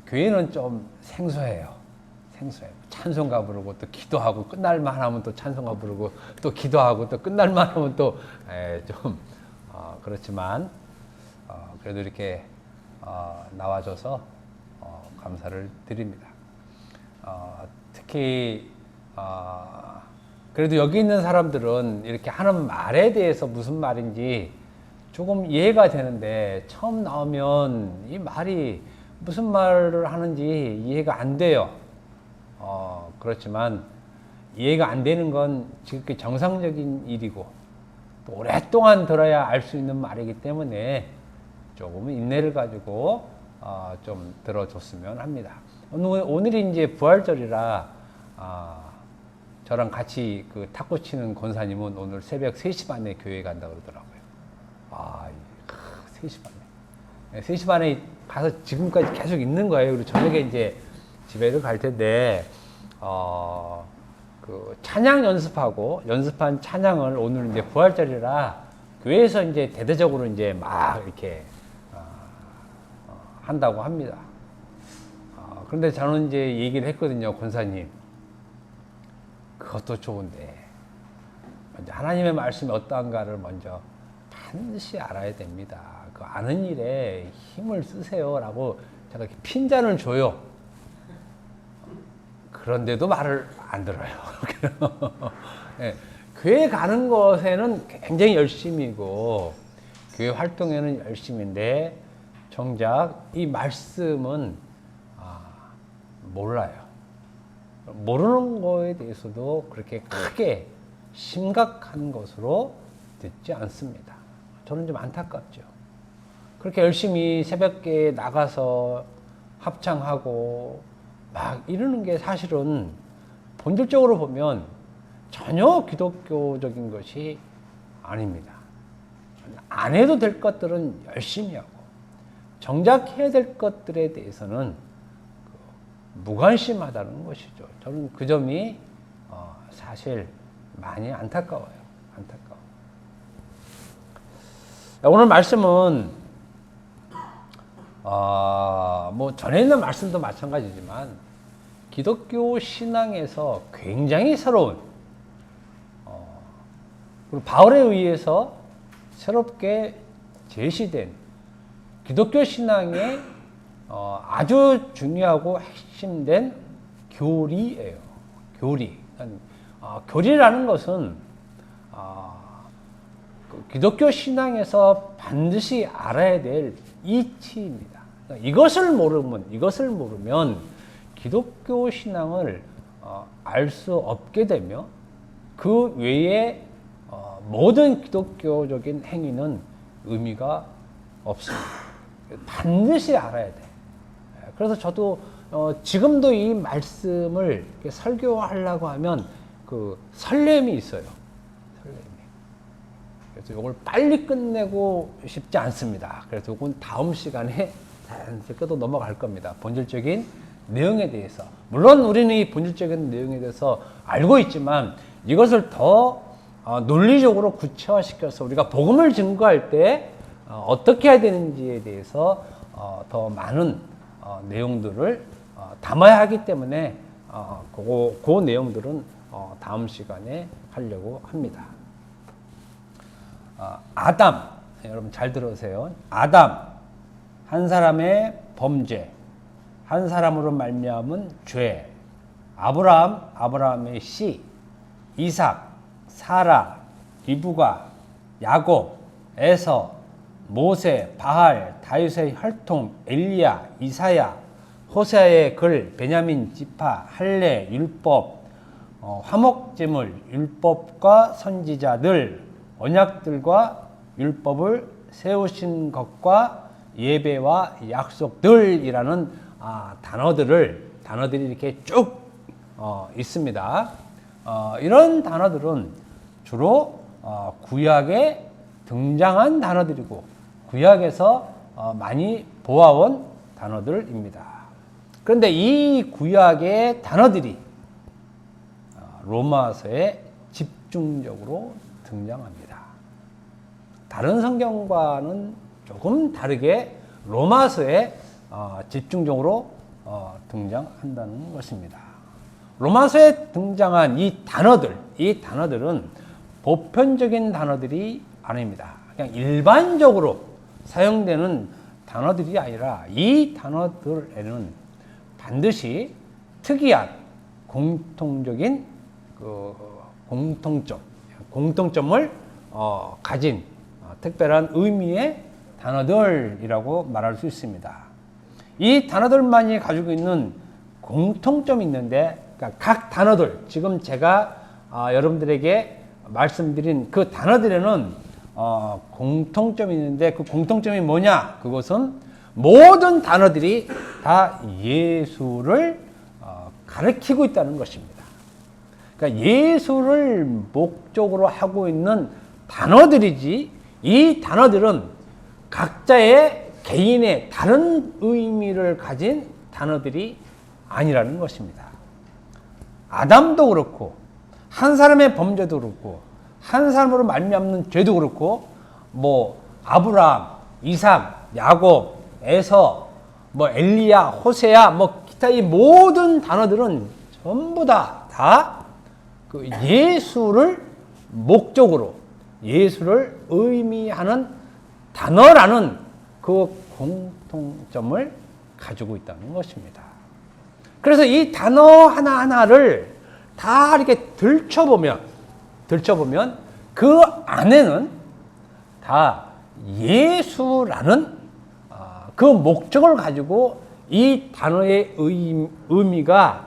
교회는 좀 생소해요. 생소해요. 찬송가 부르고 또 기도하고 끝날만 하면 또 찬송가 부르고 또 기도하고 또 끝날만 하면 또 좀 그렇지만 그래도 이렇게 나와줘서 감사를 드립니다. 특히 그래도 여기 있는 사람들은 이렇게 하는 말에 대해서 무슨 말인지 조금 이해가 되는데 처음 나오면 이 말이 무슨 말을 하는지 이해가 안 돼요. 그렇지만 이해가 안 되는 건 지극히 정상적인 일이고 또 오랫동안 들어야 알 수 있는 말이기 때문에 조금 인내를 가지고 좀 들어줬으면 합니다. 오늘이 이제 부활절이라 저랑 같이 그 탁구 치는 권사님은 오늘 새벽 3시 반에 교회 간다 그러더라고요. 3시 반에. 3시 반에 가서 지금까지 계속 있는 거예요. 그리고 저녁에 이제 집에를 갈 텐데, 그 찬양 연습한 찬양을 오늘 이제 부활절이라 교회에서 이제 대대적으로 이제 막 이렇게 한다고 합니다. 그런데 저는 이제 얘기를 했거든요, 권사님. 그것도 좋은데, 먼저 하나님의 말씀이 어떠한가를 먼저 반드시 알아야 됩니다. 그 아는 일에 힘을 쓰세요. 라고 제가 이렇게 핀잔을 줘요. 그런데도 말을 안 들어요. 네, 교회 가는 것에는 굉장히 열심이고, 교회 활동에는 열심인데, 정작 이 말씀은 몰라요. 모르는 거에 대해서도 그렇게 크게 심각한 것으로 듣지 않습니다. 저는 좀 안타깝죠. 그렇게 열심히 새벽에 나가서 합창하고 막 이러는 게 사실은 본질적으로 보면 전혀 기독교적인 것이 아닙니다. 안 해도 될 것들은 열심히 하고 정작 해야 될 것들에 대해서는 무관심하다는 것이죠. 저는 그 점이 사실 많이 안타까워요. 오늘 말씀은 뭐 전에 있는 말씀도 마찬가지지만 기독교 신앙에서 굉장히 새로운 그리고 바울에 의해서 새롭게 제시된 기독교 신앙의 아주 중요하고 핵심된 교리예요. 교리. 교리라는 것은 기독교 신앙에서 반드시 알아야 될 이치입니다. 이것을 모르면 기독교 신앙을 알 수 없게 되며 그 외에 모든 기독교적인 행위는 의미가 없습니다. 반드시 알아야 돼. 그래서 저도 지금도 이 말씀을 설교하려고 하면 그 설렘이 있어요. 그래서 이걸 빨리 끝내고 싶지 않습니다. 그래서 이건 다음 시간에 자연스럽게 또 넘어갈 겁니다. 본질적인 내용에 대해서. 물론 우리는 이 본질적인 내용에 대해서 알고 있지만 이것을 더 논리적으로 구체화시켜서 우리가 복음을 증거할 때 어떻게 해야 되는지에 대해서 더 많은 내용들을 담아야 하기 때문에 그 내용들은 다음 시간에 하려고 합니다. 아담, 여러분 잘 들으세요. 아담, 한 사람의 범죄, 한 사람으로 말미암은 죄. 아브라함, 아브라함의 씨, 이삭, 사라, 리브가, 야곱, 에서, 모세, 바할, 다윗의 혈통, 엘리야, 이사야, 호세아의 글, 베냐민 지파, 할례, 율법, 화목제물, 율법과 선지자들, 언약들과 율법을 세우신 것과 예배와 약속들이라는 단어들이 이렇게 쭉 있습니다. 이런 단어들은 주로 구약에 등장한 단어들이고 구약에서 많이 보아온 단어들입니다. 그런데 이 구약의 단어들이 로마서에 집중적으로 등장합니다. 다른 성경과는 조금 다르게 로마서에 집중적으로 등장한다는 것입니다. 로마서에 등장한 이 단어들은 보편적인 단어들이 아닙니다. 그냥 일반적으로 사용되는 단어들이 아니라 이 단어들에는 반드시 특이한 공통적인 공통점을 가진 특별한 의미의 단어들이라고 말할 수 있습니다. 이 단어들만이 가지고 있는 공통점이 있는데, 그러니까 각 단어들, 지금 제가 여러분들에게 말씀드린 그 단어들에는 공통점이 있는데, 그 공통점이 뭐냐? 그것은 모든 단어들이 다 예수를 가리키고 있다는 것입니다. 그러니까 예수를 목적으로 하고 있는 단어들이지, 이 단어들은 각자의 개인의 다른 의미를 가진 단어들이 아니라는 것입니다. 아담도 그렇고, 한 사람의 범죄도 그렇고, 한 사람으로 말미암는 죄도 그렇고, 아브라함, 이삭, 야곱, 에서, 엘리야, 호세야, 기타 이 모든 단어들은 전부 다 그 예수를 목적으로, 예수를 의미하는 단어라는 그 공통점을 가지고 있다는 것입니다. 그래서 이 단어 하나하나를 다 이렇게 들춰보면 그 안에는 다 예수라는 그 목적을 가지고 이 단어의 의미가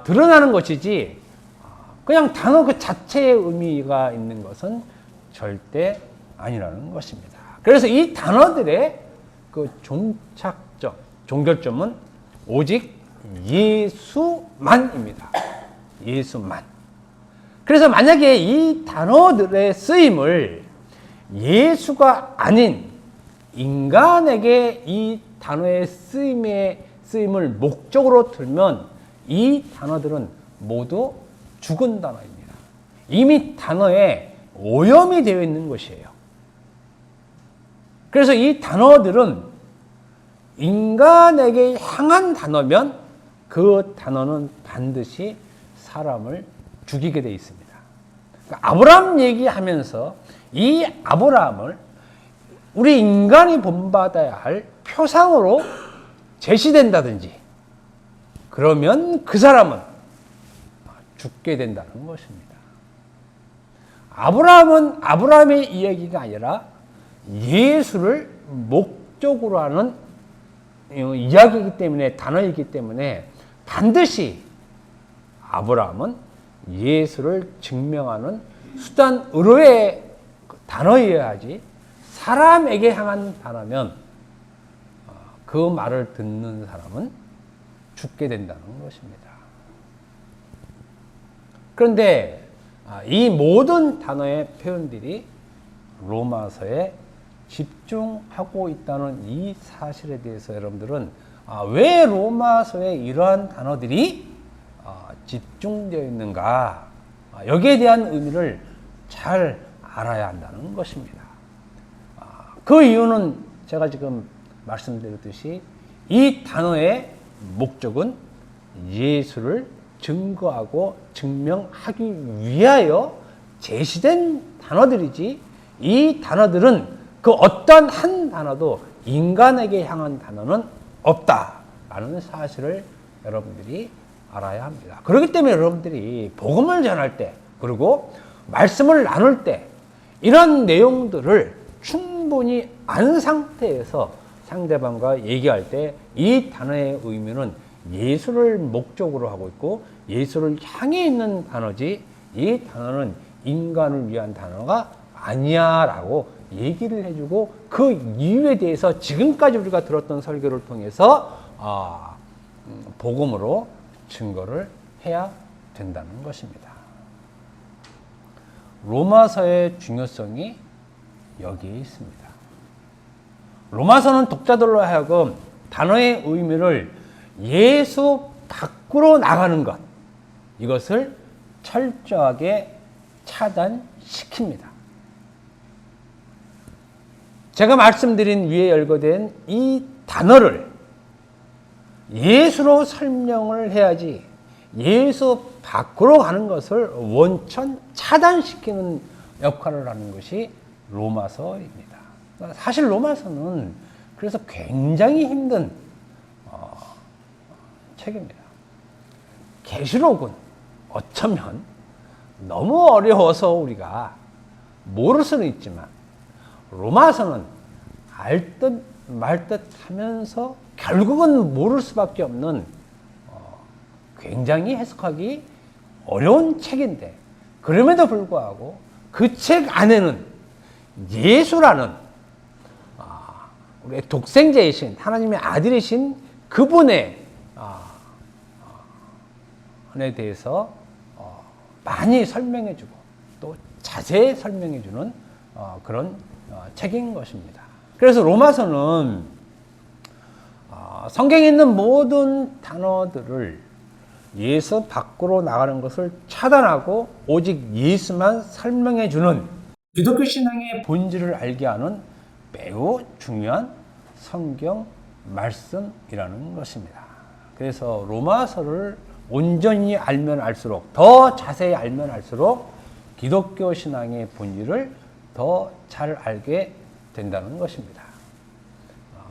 드러나는 것이지, 그냥 단어 그 자체의 의미가 있는 것은 절대 아니라는 것입니다. 그래서 이 단어들의 그 종결점은 오직 예수만입니다. 예수만. 그래서 만약에 이 단어들의 쓰임을 예수가 아닌 인간에게 이 단어의 쓰임을 목적으로 들면 이 단어들은 모두 죽은 단어입니다. 이미 단어에 오염이 되어 있는 것이에요. 그래서 이 단어들은 인간에게 향한 단어면 그 단어는 반드시 사람을 죽이게 되어 있습니다. 그러니까 아브라함 얘기하면서 이 아브라함을 우리 인간이 본받아야 할 표상으로 제시된다든지, 그러면 그 사람은 죽게 된다는 것입니다. 아브라함은 아브라함의 이야기가 아니라 예수를 목적으로 하는 이야기이기 때문에, 단어이기 때문에 반드시 아브라함은 예수를 증명하는 수단으로의 단어여야지, 사람에게 향한 단어면 그 말을 듣는 사람은 죽게 된다는 것입니다. 그런데 이 모든 단어의 표현들이 로마서에 집중하고 있다는 이 사실에 대해서 여러분들은 왜 로마서에 이러한 단어들이 집중되어 있는가, 여기에 대한 의미를 잘 알아야 한다는 것입니다. 그 이유는 제가 지금 말씀드렸듯이 이 단어의 목적은 예수를 증거하고 증명하기 위하여 제시된 단어들이지, 이 단어들은 그 어떤 한 단어도 인간에게 향한 단어는 없다라는 사실을 여러분들이 알아야 합니다. 그렇기 때문에 여러분들이 복음을 전할 때, 그리고 말씀을 나눌 때 이런 내용들을 충분히 안 상태에서 상대방과 얘기할 때 이 단어의 의미는 예수를 목적으로 하고 있고 예수를 향해 있는 단어지, 이 단어는 인간을 위한 단어가 아니야 라고 얘기를 해주고, 그 이유에 대해서 지금까지 우리가 들었던 설교를 통해서 복음으로 증거를 해야 된다는 것입니다. 로마서의 중요성이 여기에 있습니다. 로마서는 독자들로 하여금 단어의 의미를 예수 밖으로 나가는 것, 이것을 철저하게 차단시킵니다. 제가 말씀드린 위에 열거된 이 단어를 예수로 설명을 해야지 예수 밖으로 가는 것을 원천 차단시키는 역할을 하는 것이 로마서입니다. 사실 로마서는 그래서 굉장히 힘든 책입니다. 계시록은 어쩌면 너무 어려워서 우리가 모를 수는 있지만 로마서는 알듯 말듯 하면서 결국은 모를 수밖에 없는 굉장히 해석하기 어려운 책인데 그럼에도 불구하고 그 책 안에는 예수라는 우리의 독생자이신 하나님의 아들이신 그분의 에 대해서 많이 설명해주고 또 자세히 설명해주는 그런 책인 것입니다. 그래서 로마서는 성경에 있는 모든 단어들을 예수 밖으로 나가는 것을 차단하고 오직 예수만 설명해주는 기독교 신앙의 본질을 알게 하는 매우 중요한 성경 말씀이라는 것입니다. 그래서 로마서를 온전히 알면 알수록 더 자세히 알면 알수록 기독교 신앙의 본질을 더 잘 알게 된다는 것입니다.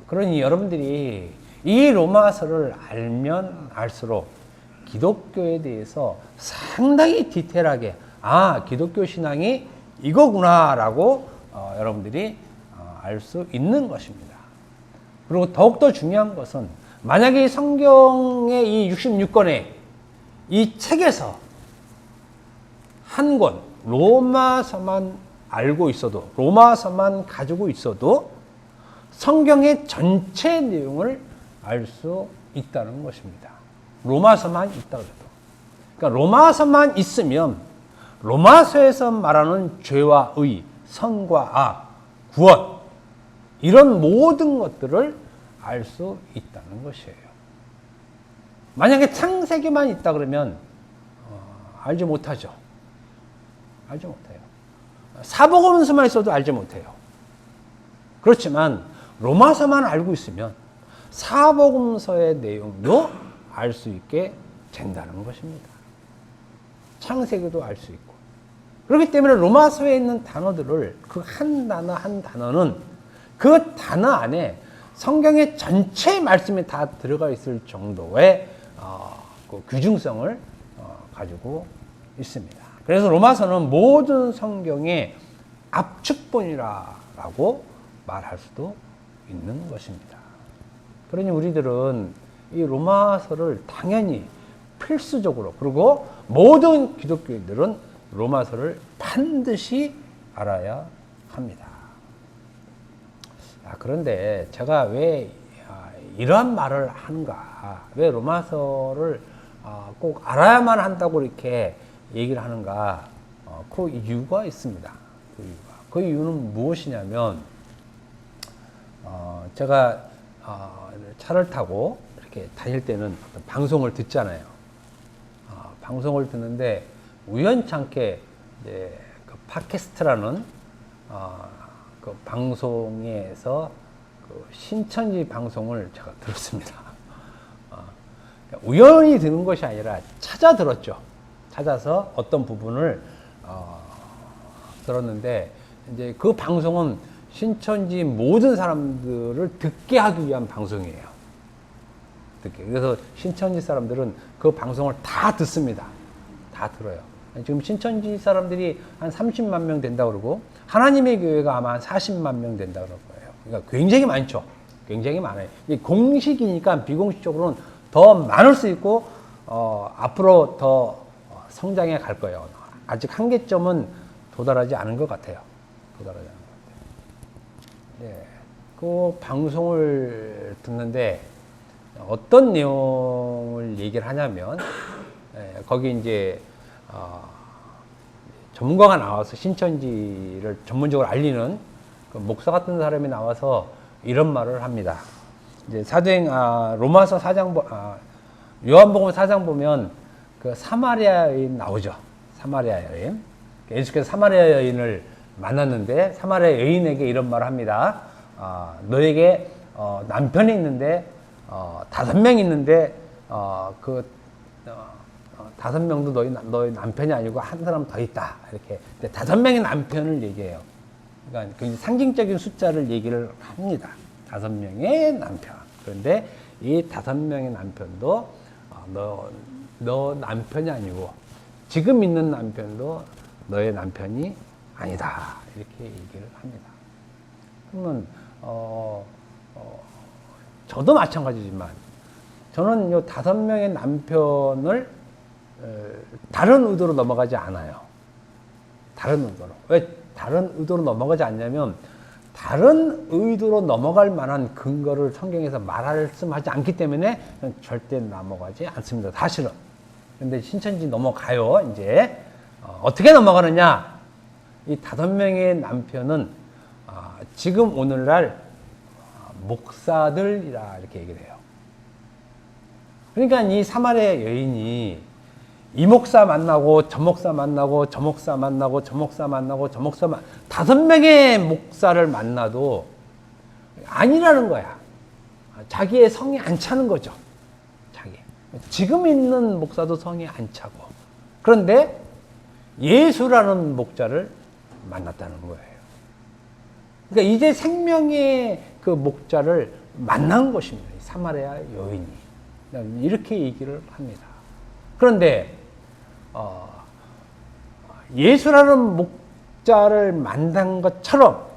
그러니 여러분들이 이 로마서를 알면 알수록 기독교에 대해서 상당히 디테일하게 기독교 신앙이 이거구나 라고 여러분들이 알 수 있는 것입니다. 그리고 더욱더 중요한 것은 만약에 성경의 이 66권의 이 책에서 한 권 로마서만 알고 있어도 로마서만 가지고 있어도 성경의 전체 내용을 알 수 있다는 것입니다. 로마서만 있다 그래도. 그러니까 로마서만 있으면 로마서에서 말하는 죄와 의, 선과 악, 구원 이런 모든 것들을 알 수 있다는 것이에요. 만약에 창세기만 있다 그러면 알지 못하죠. 알지 못해요. 사복음서만 있어도 알지 못해요. 그렇지만 로마서만 알고 있으면 사복음서의 내용도 알 수 있게 된다는 것입니다. 창세기도 알 수 있고. 그렇기 때문에 로마서에 있는 단어들을 그 한 단어 한 단어는 그 단어 안에 성경의 전체 말씀이 다 들어가 있을 정도의 그 귀중성을 가지고 있습니다. 그래서 로마서는 모든 성경의 압축본이라고 말할 수도 있는 것입니다. 그러니 우리들은 이 로마서를 당연히 필수적으로 그리고 모든 기독교인들은 로마서를 반드시 알아야 합니다. 그런데 제가 왜 이러한 말을 하는가, 왜 로마서를 꼭 알아야만 한다고 이렇게 얘기를 하는가, 그 이유가 있습니다. 그 이유는 무엇이냐면 제가 차를 타고 이렇게 다닐 때는 방송을 듣잖아요. 방송을 듣는데 우연찮게 이제 그 팟캐스트라는 그 방송에서 그 신천지 방송을 제가 들었습니다. 우연히 듣는 것이 아니라 찾아 들었죠. 찾아서 어떤 부분을 들었는데 이제 그 방송은 신천지 모든 사람들을 듣게 하기 위한 방송이에요. 그래서 신천지 사람들은 그 방송을 다 듣습니다. 다 들어요. 지금 신천지 사람들이 한 30만 명 된다고 그러고 하나님의 교회가 아마 한 40만 명 된다고 그럴 거예요. 그러니까 굉장히 많죠. 굉장히 많아요. 공식이니까 비공식적으로는 더 많을 수 있고 앞으로 더 성장해 갈 거예요. 아직 한계점은 도달하지 않은 것 같아요. 도달하지 않은 것 같아요. 네. 그 방송을 듣는데 어떤 내용을 얘기를 하냐면 거기 이제 전문가가 나와서 신천지를 전문적으로 알리는 그 목사 같은 사람이 나와서 이런 말을 합니다. 이제 로마서 4장 요한복음 4장 보면 그 사마리아 여인 나오죠. 사마리아 여인. 예수께서 사마리아 여인을 만났는데 사마리아 여인에게 이런 말을 합니다. 너에게 남편이 있는데 다섯 명 있는데, 5명도 너희 남편이 아니고 한 사람 더 있다. 이렇게. 근데 5명의 남편을 얘기해요. 그러니까 그 상징적인 숫자를 얘기를 합니다. 5명의 남편. 그런데 이 5명의 남편도 너 남편이 아니고 지금 있는 남편도 너의 남편이 아니다. 이렇게 얘기를 합니다. 그러면 저도 마찬가지지만 저는 이 5명의 남편을 다른 의도로 넘어가지 않아요. 다른 의도로. 왜 다른 의도로 넘어가지 않냐면 다른 의도로 넘어갈 만한 근거를 성경에서 말씀하지 않기 때문에 절대 넘어가지 않습니다. 사실은. 근데 신천지 넘어가요. 이제 어떻게 넘어가느냐? 이 5명의 남편은 지금 오늘날 목사들이라 이렇게 얘기를 해요. 그러니까 이 사마리아 여인이 이 목사 만나고 저 목사 만나고 저 목사 만나고 저 목사 만나고 저 목사 5명의 목사를 만나도 아니라는 거야. 자기의 성이 안 차는 거죠. 지금 있는 목사도 성이 안 차고. 그런데 예수라는 목자를 만났다는 거예요. 그러니까 이제 생명의 그 목자를 만난 것입니다. 사마리아 여인이. 이렇게 얘기를 합니다. 그런데 예수라는 목자를 만난 것처럼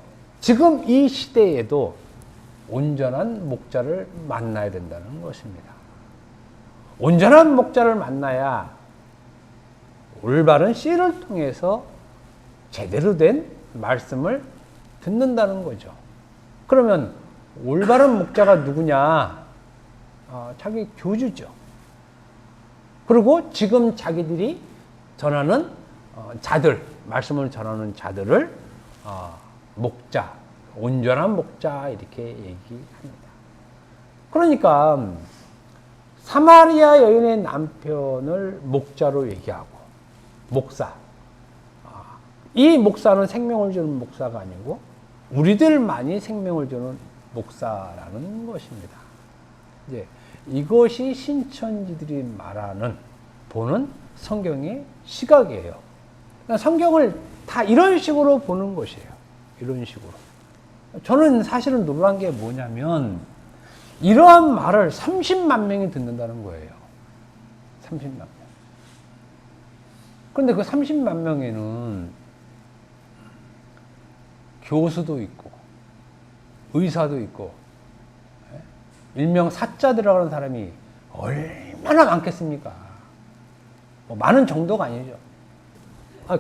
지금 이 시대에도 온전한 목자를 만나야 된다는 것입니다. 온전한 목자를 만나야 올바른 씨를 통해서 제대로 된 말씀을 듣는다는 거죠. 그러면 올바른 목자가 누구냐? 자기 교주죠. 그리고 지금 자기들이 전하는 자들, 말씀을 전하는 자들을 목자, 온전한 목자 이렇게 얘기합니다. 그러니까 사마리아 여인의 남편을 목자로 얘기하고 목사. 이 목사는 생명을 주는 목사가 아니고 우리들만이 생명을 주는 목사라는 것입니다. 이제 이것이 신천지들이 말하는 보는 성경의 시각이에요. 그러니까 성경을 다 이런 식으로 보는 것이에요. 이런 식으로. 저는 사실은 놀란 게 뭐냐면 이러한 말을 30만 명이 듣는다는 거예요. 30만 명. 그런데 그 30만 명에는 교수도 있고 의사도 있고 일명 사자들이라고 하는 사람이 얼마나 많겠습니까? 뭐 많은 정도가 아니죠.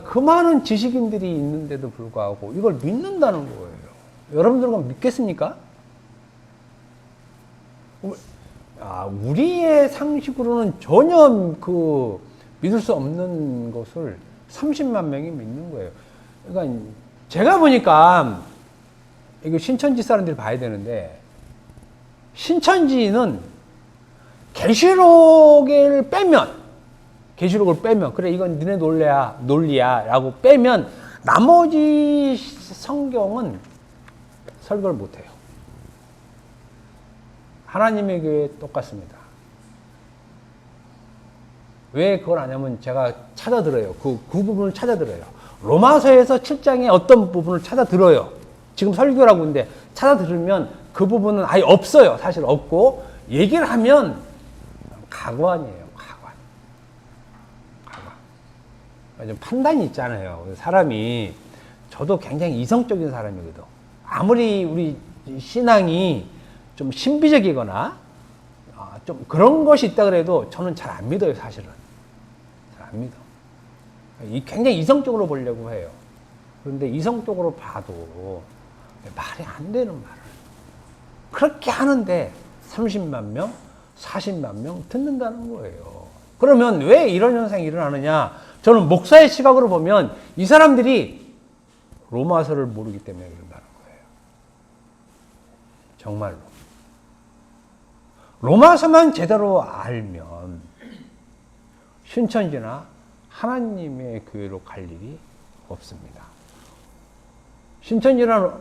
그 많은 지식인들이 있는데도 불구하고 이걸 믿는다는 거예요. 여러분들은 믿겠습니까? 우리의 상식으로는 전혀 믿을 수 없는 것을 30만 명이 믿는 거예요. 그러니까 제가 보니까 이거 신천지 사람들이 봐야 되는데 신천지는 계시록을 빼면 그래 이건 너네 논리야 라고 빼면 나머지 성경은 설교를 못해요. 하나님의 교회 똑같습니다. 왜 그걸 아냐면 제가 찾아들어요. 그 부분을 찾아들어요. 로마서에서 7장의 어떤 부분을 찾아들어요. 지금 설교라고 하는데 찾아들으면 그 부분은 아예 없어요. 사실 없고 얘기를 하면 가관이에요. 가관. 좀 판단이 있잖아요. 사람이 저도 굉장히 이성적인 사람이거든. 아무리 우리 신앙이 좀 신비적이거나 좀 그런 것이 있다 그래도 저는 잘 안 믿어요. 사실은 잘 안 믿어. 굉장히 이성적으로 보려고 해요. 그런데 이성적으로 봐도 말이 안 되는 말을 그렇게 하는데 30만 명, 40만 명 듣는다는 거예요. 그러면 왜 이런 현상이 일어나느냐? 저는 목사의 시각으로 보면 이 사람들이 로마서를 모르기 때문에 그런다는 거예요. 정말로. 로마서만 제대로 알면 신천지나 하나님의 교회로 갈 일이 없습니다. 신천지나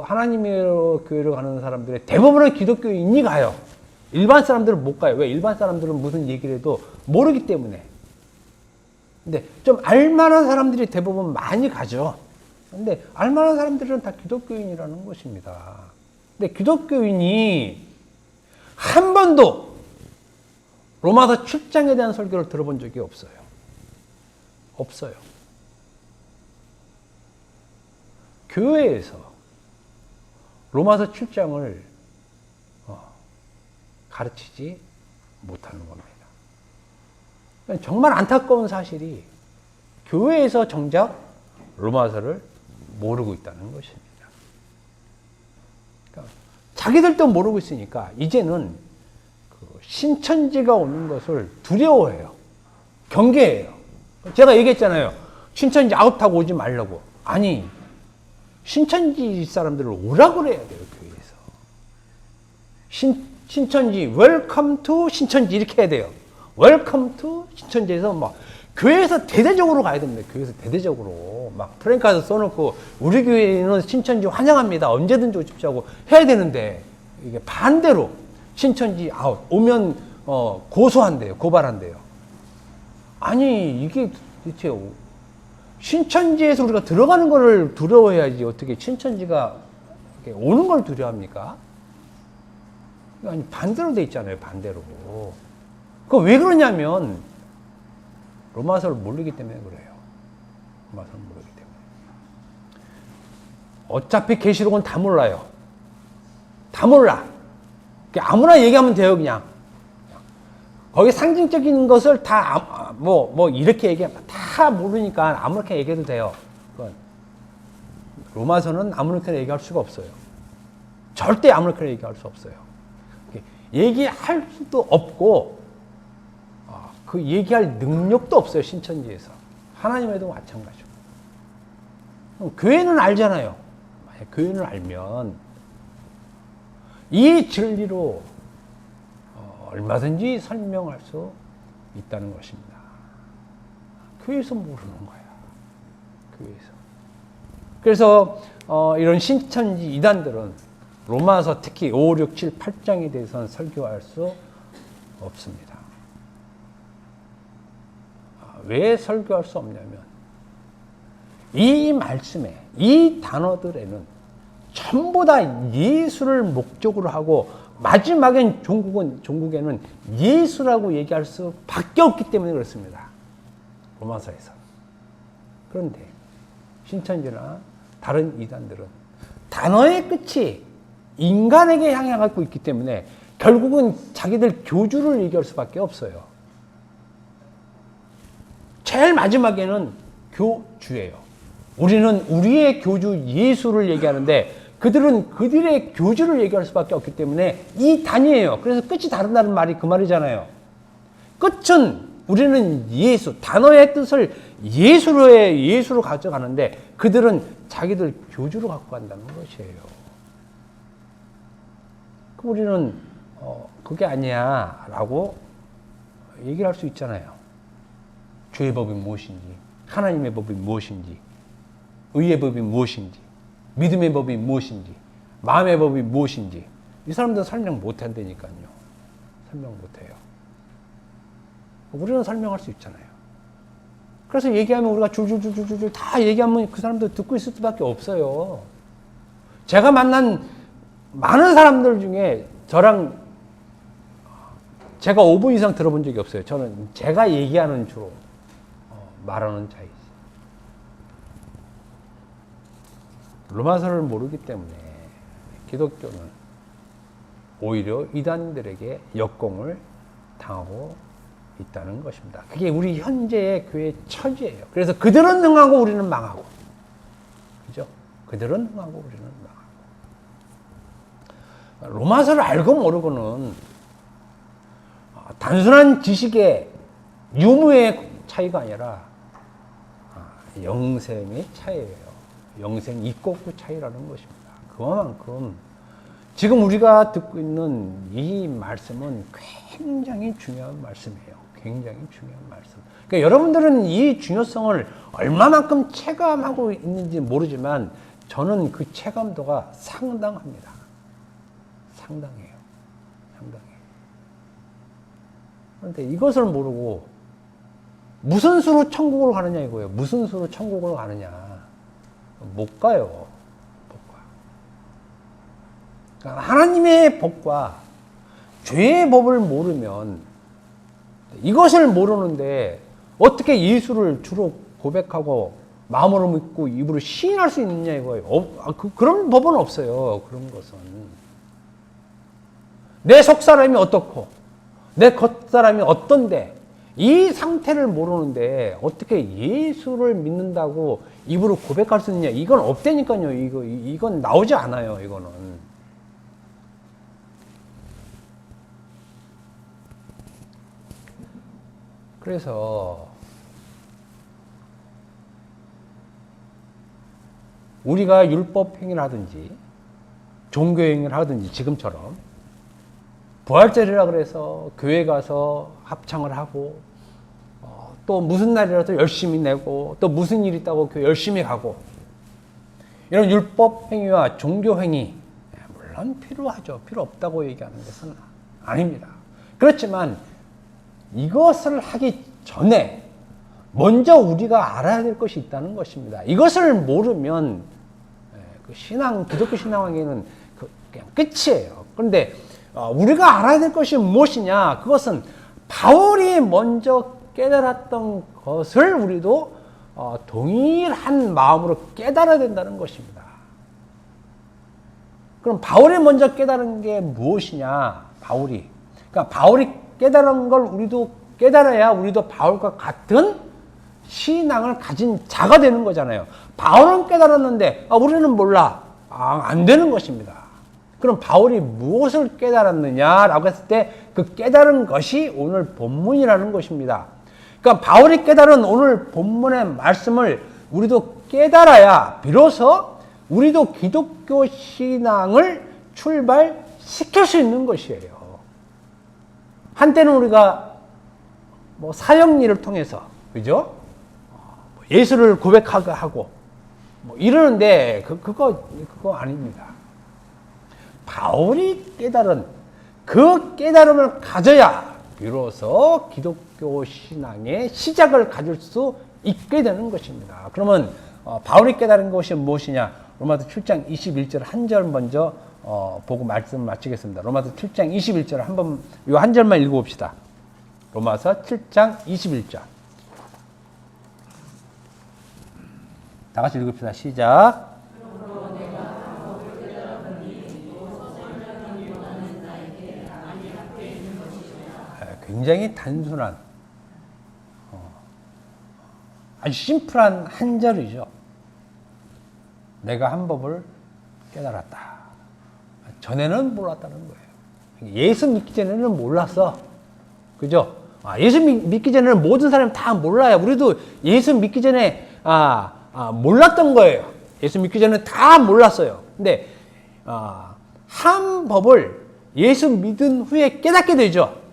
하나님의 교회로 가는 사람들의 대부분은 기독교인이 가요. 일반 사람들은 못 가요. 왜? 일반 사람들은 무슨 얘기를 해도 모르기 때문에. 근데 좀 알만한 사람들이 대부분 많이 가죠. 근데 알만한 사람들은 다 기독교인이라는 것입니다. 근데 기독교인이 한 번도 로마서 7장에 대한 설교를 들어본 적이 없어요. 없어요. 교회에서 로마서 7장을 가르치지 못하는 겁니다. 정말 안타까운 사실이 교회에서 정작 로마서를 모르고 있다는 것입니다. 그러니까 자기들도 모르고 있으니까 이제는 그 신천지가 오는 것을 두려워해요. 경계해요. 제가 얘기했잖아요. 신천지 아웃하고 오지 말라고. 아니, 신천지 사람들을 오라고 그래야 돼요, 교회에서. 신천지, 웰컴 투 신천지 이렇게 해야 돼요. 웰컴 투 신천지에서 막 교회에서 대대적으로 가야 됩니다. 교회에서 대대적으로 막 프랭카드 써놓고 우리 교회는 신천지 환영합니다. 언제든지 오십시오 하고 해야 되는데 이게 반대로 신천지 아웃 오면 고소한대요. 고발한대요. 아니 이게 대체 신천지에서 우리가 들어가는 거를 두려워해야지 어떻게 신천지가 오는 걸 두려워합니까? 아니 반대로 돼 있잖아요. 반대로. 그거 왜 그러냐면 로마서를 모르기 때문에 그래요. 로마서를 모르기 때문에. 어차피 계시록은 다 몰라요. 다 몰라. 아무나 얘기하면 돼요, 그냥. 거기 상징적인 것을 다, 이렇게 얘기하면 다 모르니까 아무렇게 얘기해도 돼요. 그건. 로마서는 아무렇게 얘기할 수가 없어요. 절대 아무렇게 얘기할 수 없어요. 얘기할 수도 없고, 그 얘기할 능력도 없어요, 신천지에서. 하나님에도 마찬가지고. 교회는 알잖아요. 만약 교회는 알면, 이 진리로 얼마든지 설명할 수 있다는 것입니다. 교회에서 모르는 거야. 교회에서. 그래서 이런 신천지 이단들은 로마서 특히 5, 6, 7, 8장에 대해서는 설교할 수 없습니다. 왜 설교할 수 없냐면 이 말씀에 이 단어들에는 전부 다 예수를 목적으로 하고 마지막엔 종국에는 예수라고 얘기할 수밖에 없기 때문에 그렇습니다. 로마서에서. 그런데 신천지나 다른 이단들은 단어의 끝이 인간에게 향해가고 있기 때문에 결국은 자기들 교주를 얘기할 수밖에 없어요. 제일 마지막에는 교주예요. 우리는 우리의 교주 예수를 얘기하는데 그들은 그들의 교주를 얘기할 수밖에 없기 때문에 이 단이에요. 그래서 끝이 다른다는 말이 그 말이잖아요. 끝은 우리는 예수, 단어의 뜻을 예수로 가져가는데 그들은 자기들 교주로 갖고 간다는 것이에요. 우리는 그게 아니야 라고 얘기를 할 수 있잖아요. 주의 법이 무엇인지, 하나님의 법이 무엇인지, 의의 법이 무엇인지, 믿음의 법이 무엇인지, 마음의 법이 무엇인지 이 사람들은 설명 못한다니까요. 설명 못해요. 우리는 설명할 수 있잖아요. 그래서 얘기하면 우리가 줄줄줄줄줄 다 얘기하면 그 사람들 듣고 있을 수밖에 없어요. 제가 만난 많은 사람들 중에 저랑 제가 5분 이상 들어본 적이 없어요. 저는 제가 얘기하는 주로 말하는 자이지. 로마서를 모르기 때문에 기독교는 오히려 이단들에게 역공을 당하고 있다는 것입니다. 그게 우리 현재의 교회의 처지예요. 그래서 그들은 능하고 우리는 망하고. 그죠? 그들은 능하고 우리는 망하고. 로마서를 알고 모르고는 단순한 지식의 유무의 차이가 아니라 영생의 차이예요. 영생 있고 없고 차이라는 것입니다. 그만큼 지금 우리가 듣고 있는 이 말씀은 굉장히 중요한 말씀이에요. 굉장히 중요한 말씀. 그러니까 여러분들은 이 중요성을 얼마만큼 체감하고 있는지 모르지만 저는 그 체감도가 상당합니다. 상당해요. 상당해요. 그런데 이것을 모르고 무슨 수로 천국을 가느냐 이거예요. 무슨 수로 천국을 가느냐. 못 가요. 못 가. 그러니까 하나님의 법과 죄의 법을 모르면 이것을 모르는데 어떻게 예수를 주로 고백하고 마음으로 믿고 입으로 시인할 수 있느냐 이거예요. 그런 법은 없어요. 그런 것은. 내 속사람이 어떻고 내 겉사람이 어떤데 이 상태를 모르는데 어떻게 예수를 믿는다고 입으로 고백할 수 있느냐. 이건 없다니까요. 이건 나오지 않아요. 이거는. 그래서 우리가 율법 행위를 하든지 종교 행위를 하든지 지금처럼 부활절이라 그래서 교회 가서 합창을 하고 또 무슨 날이라도 열심히 내고 또 무슨 일 있다고 교회 열심히 가고 이런 율법 행위와 종교 행위 물론 필요하죠. 필요 없다고 얘기하는 것은 아닙니다. 그렇지만 이것을 하기 전에 먼저 우리가 알아야 될 것이 있다는 것입니다. 이것을 모르면 그 신앙, 기독교 신앙에는 그냥 끝이에요. 그런데 우리가 알아야 될 것이 무엇이냐? 그것은 바울이 먼저 깨달았던 것을 우리도 동일한 마음으로 깨달아야 된다는 것입니다. 그럼 바울이 먼저 깨달은 게 무엇이냐? 그러니까 바울이 깨달은 걸 우리도 깨달아야 우리도 바울과 같은 신앙을 가진 자가 되는 거잖아요. 바울은 깨달았는데 우리는 몰라. 안 되는 것입니다. 그럼 바울이 무엇을 깨달았느냐라고 했을 때 그 깨달은 것이 오늘 본문이라는 것입니다. 그러니까 바울이 깨달은 오늘 본문의 말씀을 우리도 깨달아야 비로소 우리도 기독교 신앙을 출발시킬 수 있는 것이에요. 한때는 우리가 사형리를 통해서, 그죠? 예수를 고백하고, 이러는데, 그거 아닙니다. 바울이 깨달은 그 깨달음을 가져야 비로소 기독교 신앙의 시작을 가질 수 있게 되는 것입니다. 그러면, 바울이 깨달은 것이 무엇이냐? 로마서 7장 21절 한 절 먼저 보고 말씀을 마치겠습니다. 로마서 7장 21절 한번 이 한 절만 읽어봅시다. 로마서 7장 21절. 다 같이 읽읍시다. 시작. 굉장히 단순한 아주 심플한 한 절이죠. 내가 한 법을 깨달았다. 전에는 몰랐다는 거예요. 예수 믿기 전에는 몰랐어. 그죠? 예수 믿기 전에는 모든 사람이 다 몰라요. 우리도 예수 믿기 전에 몰랐던 거예요. 예수 믿기 전에 다 몰랐어요. 근데 한 법을 예수 믿은 후에 깨닫게 되죠.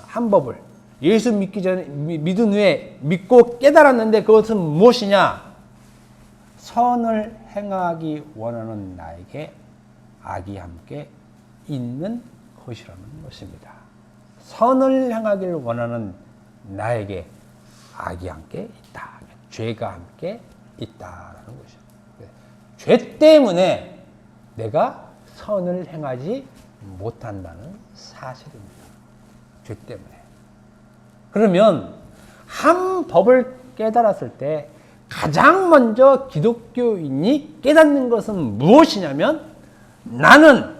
한 법을 예수 믿기 전에 믿은 후에 믿고 깨달았는데 그것은 무엇이냐? 선을 행하기 원하는 나에게 악이 함께 있는 것이라는 것입니다. 선을 행하기를 원하는 나에게 악이 함께 있다. 죄가 함께 있다라는 것이죠. 죄 때문에 내가 선을 행하지 못한다는 사실입니다. 죄 때문에. 그러면 한 법을 깨달았을 때 가장 먼저 기독교인이 깨닫는 것은 무엇이냐면 나는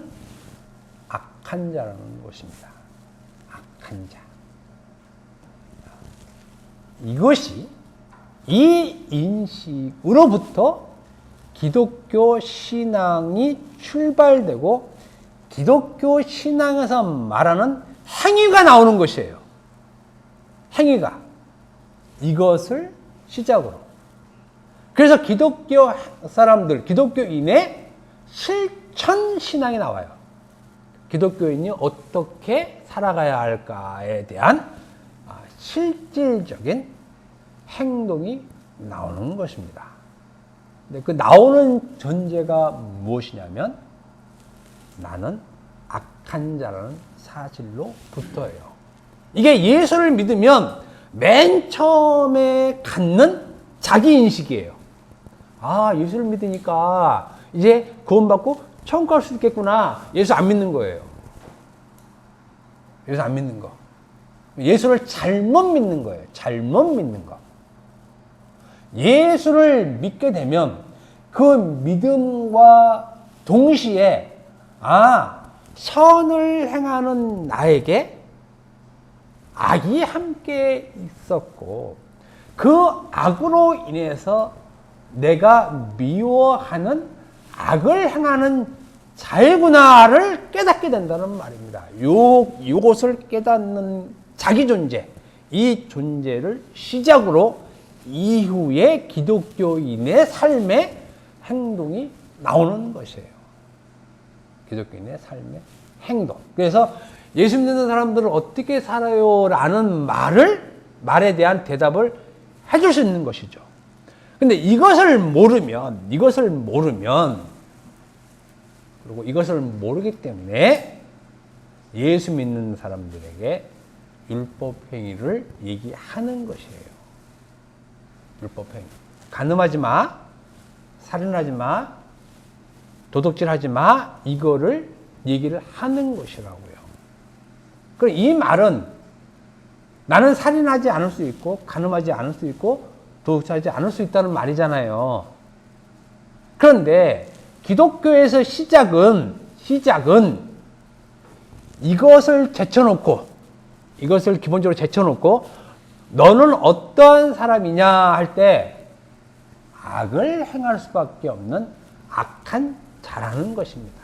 악한 자라는 것입니다. 악한 자. 이것이 이 인식으로부터 기독교 신앙이 출발되고 기독교 신앙에서 말하는 행위가 나오는 것이에요. 행위가. 이것을 시작으로. 그래서 기독교 사람들, 기독교인의 실천 신앙이 나와요. 기독교인이 어떻게 살아가야 할까에 대한 실질적인 행동이 나오는 것입니다. 근데 그 나오는 전제가 무엇이냐면 나는 악한 자라는 사실로 붙어요. 이게 예수를 믿으면 맨 처음에 갖는 자기인식이에요. 아, 예수를 믿으니까 이제 구원받고 천국 갈 수 있겠구나. 예수 안 믿는 거예요. 예수 안 믿는 거. 예수를 잘못 믿는 거예요. 잘못 믿는 거. 예수를 믿게 되면 그 믿음과 동시에 선을 행하는 나에게 악이 함께 있었고 그 악으로 인해서 내가 미워하는 악을 행하는 자이구나를 깨닫게 된다는 말입니다. 요것을 깨닫는 자기 존재, 이 존재를 시작으로 이후에 기독교인의 삶의 행동이 나오는 것이에요. 기독교인의 삶의 행동. 그래서 예수 믿는 사람들은 어떻게 살아요? 라는 말에 대한 대답을 해줄 수 있는 것이죠. 근데 이것을 모르면, 그리고 이것을 모르기 때문에 예수 믿는 사람들에게 율법 행위를 얘기하는 것이에요. 율법 행위. 간음하지 마, 살인하지 마, 도둑질하지 마, 이거를 얘기를 하는 것이라고요. 그럼 이 말은 나는 살인하지 않을 수 있고, 간음하지 않을 수 있고, 도둑질하지 않을 수 있다는 말이잖아요. 그런데 기독교에서 시작은 이것을 기본적으로 제쳐놓고 너는 어떠한 사람이냐 할 때 악을 행할 수밖에 없는 악한 자라는 것입니다.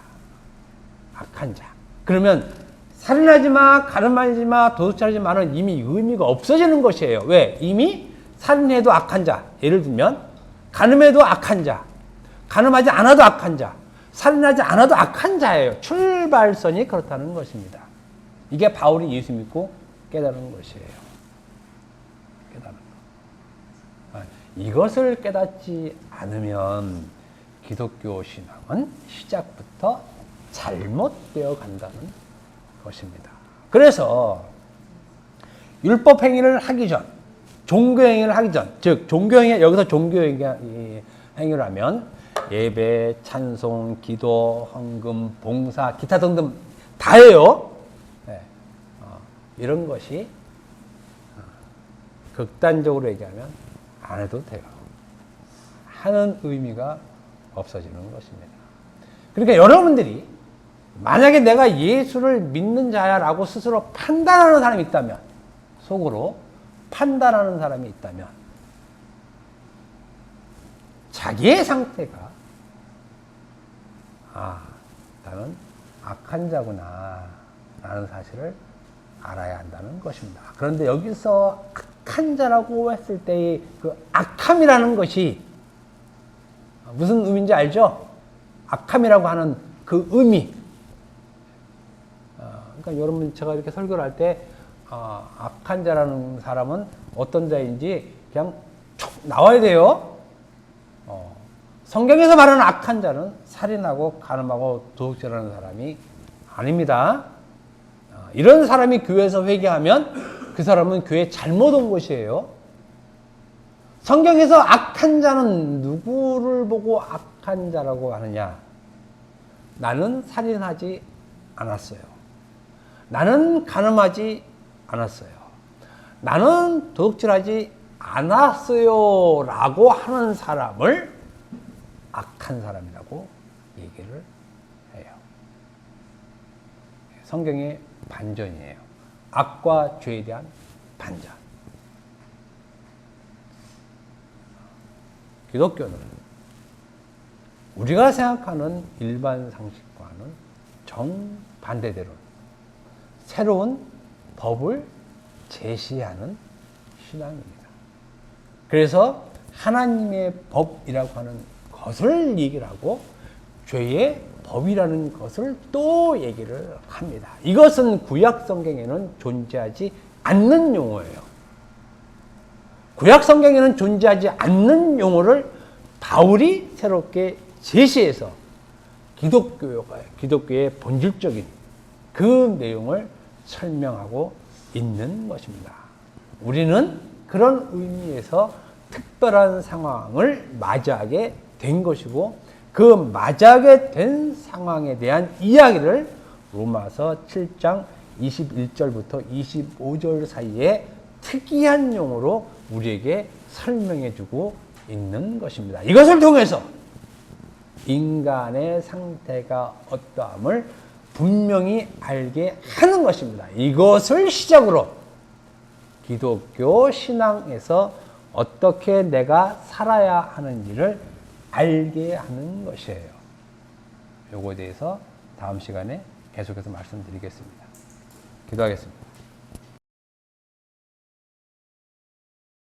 악한 자. 그러면 살인하지 마, 간음하지 마, 도둑질하지 마는 이미 의미가 없어지는 것이에요. 왜? 이미 살인해도 악한 자. 예를 들면 간음해도 악한 자. 간음하지 않아도 악한 자. 살인하지 않아도 악한 자예요. 출발선이 그렇다는 것입니다. 이게 바울이 예수 믿고 깨달은 것이에요. 깨달은 것. 이것을 깨닫지 않으면 기독교 신앙은 시작부터 잘못되어 간다는 것입니다. 그래서 율법 행위를 하기 전, 종교 행위를 하기 전, 즉 종교 행위, 여기서 종교 행위를 하면 예배, 찬송, 기도, 헌금, 봉사, 기타 등등 다 해요. 네. 이런 것이 극단적으로 얘기하면 안 해도 돼요. 하는 의미가 없어지는 것입니다. 그러니까 여러분들이 만약에 내가 예수를 믿는 자야라고 스스로 판단하는 사람이 있다면, 속으로 판단하는 사람이 있다면 자기의 상태가 나는 악한 자구나 라는 사실을 알아야 한다는 것입니다. 그런데 여기서 악한 자라고 했을 때의 그 악함이라는 것이 무슨 의미인지 알죠? 악함이라고 하는 그 의미. 그러니까 여러분 제가 이렇게 설교를 할 때 악한 자라는 사람은 어떤 자인지 그냥 툭 나와야 돼요. 성경에서 말하는 악한 자는 살인하고 간음하고 도둑질하는 사람이 아닙니다. 이런 사람이 교회에서 회개하면 그 사람은 교회에 잘못 온 것이에요. 성경에서 악한 자는 누구를 보고 악한 자라고 하느냐? 나는 살인하지 않았어요. 나는 간음하지 않았어요. 나는 도둑질하지 않았어요. 라고 하는 사람을 악한 사람이라고 얘기를 해요. 성경의 반전이에요. 악과 죄에 대한 반전. 기독교는 우리가 생각하는 일반 상식과는 정반대대로 새로운 법을 제시하는 신앙입니다. 그래서 하나님의 법이라고 하는 것을 얘기를 하고 죄의 법이라는 것을 또 얘기를 합니다. 이것은 구약 성경에는 존재하지 않는 용어예요. 구약 성경에는 존재하지 않는 용어를 바울이 새롭게 제시해서 기독교의 본질적인 그 내용을 설명하고 있는 것입니다. 우리는 그런 의미에서 특별한 상황을 맞이하게 된 것이고 그 맞이하게 된 상황에 대한 이야기를 로마서 7장 21절부터 25절 사이에 특이한 용어로 우리에게 설명해 주고 있는 것입니다. 이것을 통해서 인간의 상태가 어떠함을 분명히 알게 하는 것입니다. 이것을 시작으로 기독교 신앙에서 어떻게 내가 살아야 하는지를 알게 하는 것이에요. 요거에 대해서 다음 시간에 계속해서 말씀드리겠습니다. 기도하겠습니다.